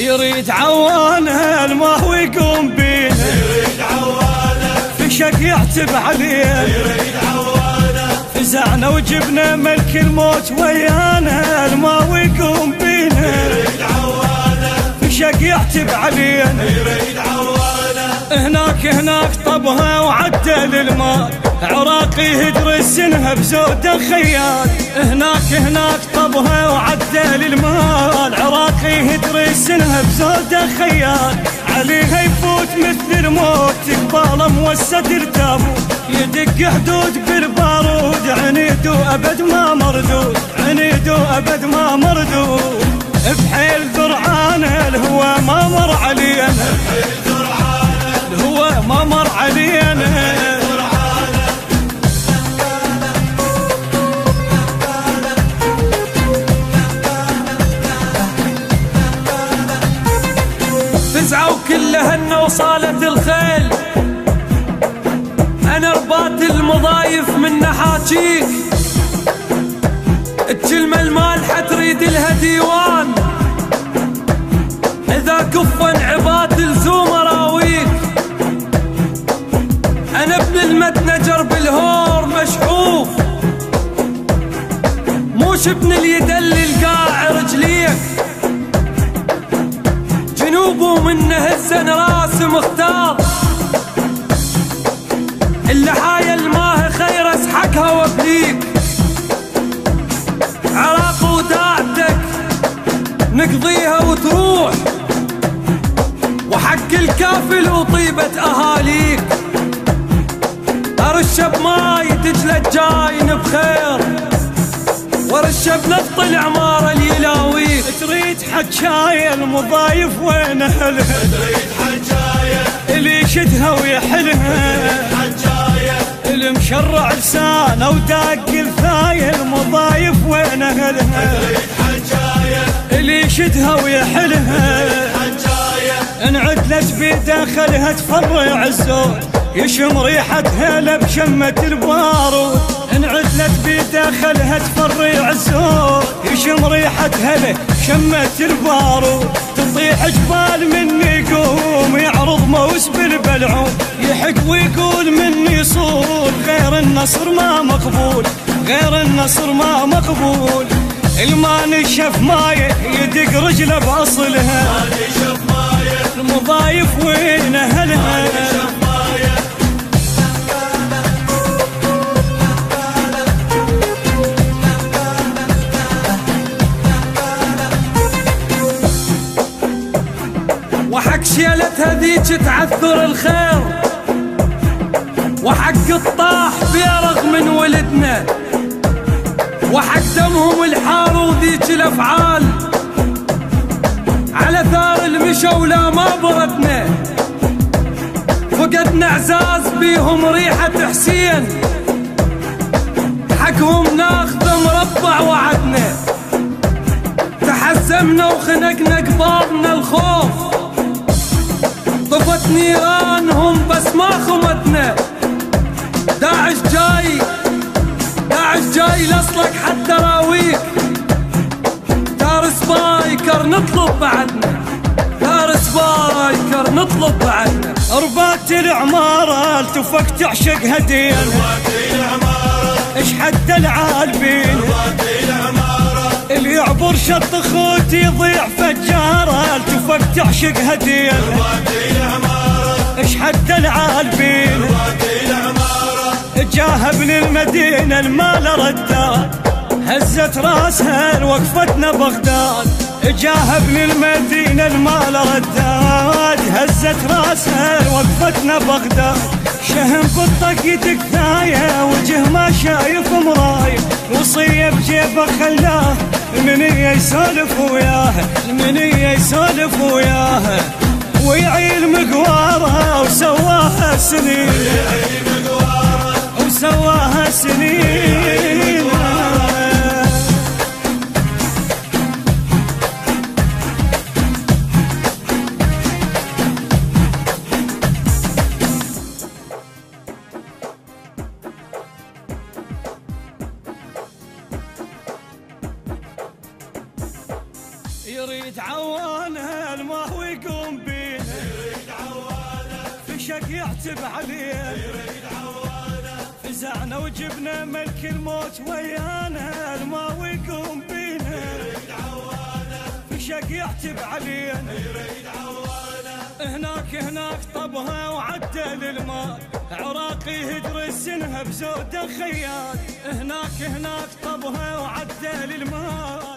يريد عوانه الماء ويقوم بينا، يريد عوانه فشك يعتب عليه، يريد عوانه فزعنا وجبنا ملك الموت ويانا الماء ويقوم بينا، يريد عوانه فشك يعتب علينا، يريد عوانه هناك طبها وعدل الماء، عراقي يهدر السنها بزود خيال، هناك طبها وعدل المال، عراقي يهدر السنها بزود خيال، عليها يفوت مثل الموت قباله موسد التابوت، يدق حدود بالبارود عنيد وابد ما مردود، عنيد وابد ما مردود، بحيل ذرعانه الهوى ما مر علينا، الهوى ما مر علينا، فزعوا كلهن وصالت الخيل، انا رباط المضايف من نحاجيك، الكلمة المالحة تريد لها ديوان، اذا كفن عباد لزوم اراويك، انا ابن المتنجر بالهور مشحوف، موش ابن اليدل القاع رجليك، جنوبه منه الزن راس مختار، اللحايا الماه خير اسحقها وابليك، عراق وداعتك نقضيها وتروح، وحق الكافل وطيبة اهاليك، ارش بماي دجلة جاين بخير، ورش بنفط العمارة اللي يلاويك، تريد حجاية المضايف وين اهلها، تريد حجايه اللي يشدها ويحلها، حجايه المشرع لسانه وداق الثاية المضايف وين اهلها، تريد حجايه اللي يشدها ويحلها، حجايه انعدلت بداخلها تفرع الزود، يشم ريحتها لبشمة البارود، انعدلت بداخلها تفرع الزود، يشم ريحتها لشمة البارود، تطيح جبال مني يقوم يعرض موس بالبلعوم، يحق ويقول مني صول غير النصر ما مقبول، غير النصر ما مقبول، الما نشف مايه يدق رجله باصلها، نشف مايه المضايف وين اهلها، نشف مايه وحق شيلتها ذيك تعثر الخير، وحق الطاح بيرغ من ولدنا، وحق دمهم الحار وذيك الافعال، على ثار المشى ولا ما بردنا، فقدنا اعزاز بيهم ريحة حسين، حقهم ناخذ مربع وعدنا، تحزمنا وخنقنا قبابنا الخوف، طفت نيرانهم بس ما خمتنا، داعش جاي لصلك حتى راويك، دارس بايكر نطلب بعدنا، دارس بايكر نطلب بعدنا، ربات العمارة التفك تعشق هدينا، ربات العماره اش حد العالبين، ربات العماره اللي يعبر شط خوت يضيع فجارة، التفك تعشق هدينا، ربات العماره اش حد العالبين، ربات العماره جاه ابن المدينة المال رداد، هزت راسها وقفتنا بغداد، جاه ابن المدينة المال رداد، هزت راسها وقفتنا بغداد، شهم بالطق يدق ثاية وجه ما شايف مراية، وصية بجيبه خلاه المنية يسولف وياه، المنية يسولف وياه، ويعيل مقوارها وسواها سنين، وسواها سنين. يريد عوانه الماء ويقوم بينه، يريد عوانه فشق يعتب عليه، يريد عوانه فزعنا وجبنا ملك الموت ويانا الماء ويقوم بينه، يريد عوانه فشق يعتب علينا. يريد عوانه هناك طبها وعدل الماء، عراقي هدر السنها بزود خيال. هناك طبها وعدل الماء،